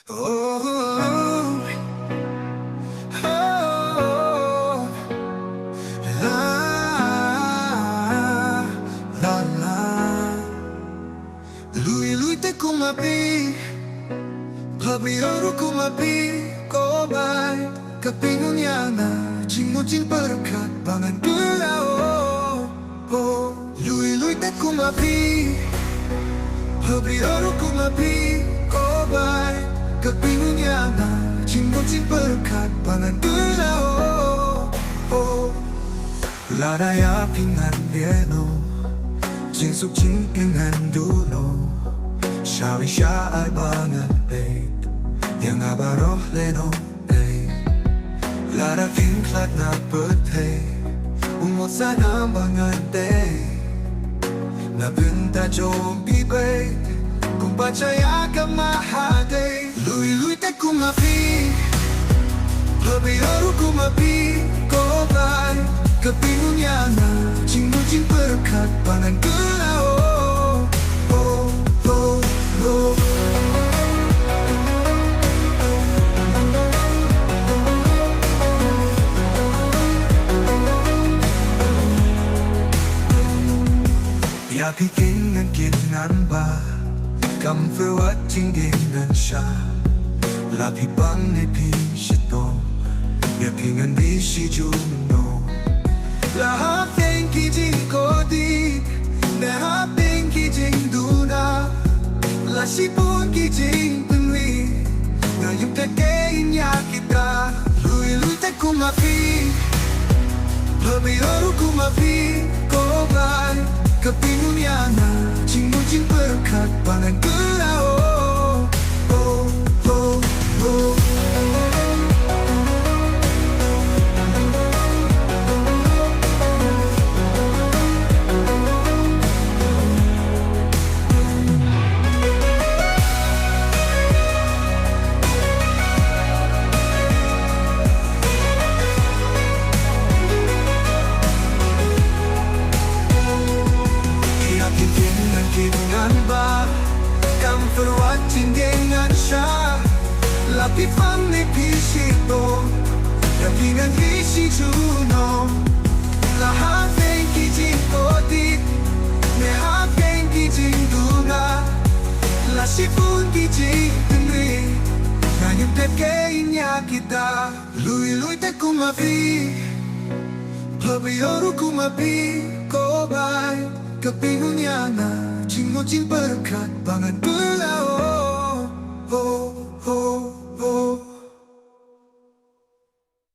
Oh, oh, la, la, la. Lui te kumapi, Pabioro kumapi, kobay. Kapingon yana, jingmutin berkat, bangan gulao. Oh, lui te kumapi, Pabioro kumapi, kobay. Kapingon yana, jingmutin berkat, bangan gulao. Oh, laraya pingan bieno, jingsuk jingkingan dulo. Shawi siya ay bangan bait, yang abaroh leno day. Lara pinklat na putay, umot sa nambangan day. Nabunta jong bibay, kung bacaya ka mahaday. Lui te kumapi, Pabioro kumapi, kobay. Kapingon yana, jingmutin berkat, bangan gulao. Oh, oh, oh. Yapikin ng kitnan ba, kamfewat tingginan siya. Lapi bang nipin sito, yapingan di si Juno. Lahapeng kijing kodi, nahapeng kijing duna. Lasipun kijing penwi, ngayong tekein niya kita. Lui te kumapi, Pabioro kumapi, kobay. Kapingon yana, jingmutin berkat, bangan gulao. Oh, oh, oh. Kingan ba, kamferwat tinggengan siya. Lapi pang nipisito, yapingan di si Juno. Lahapeng kijing kodik, nehapeng kijing duna. Lasipun kijing tenri, ngayong tekein niya kita. Lui te kumapi, Pabioro kumapi, kobay. Kapingon yana, jingmutin berkat, bangan gulao. Oh, oh, oh.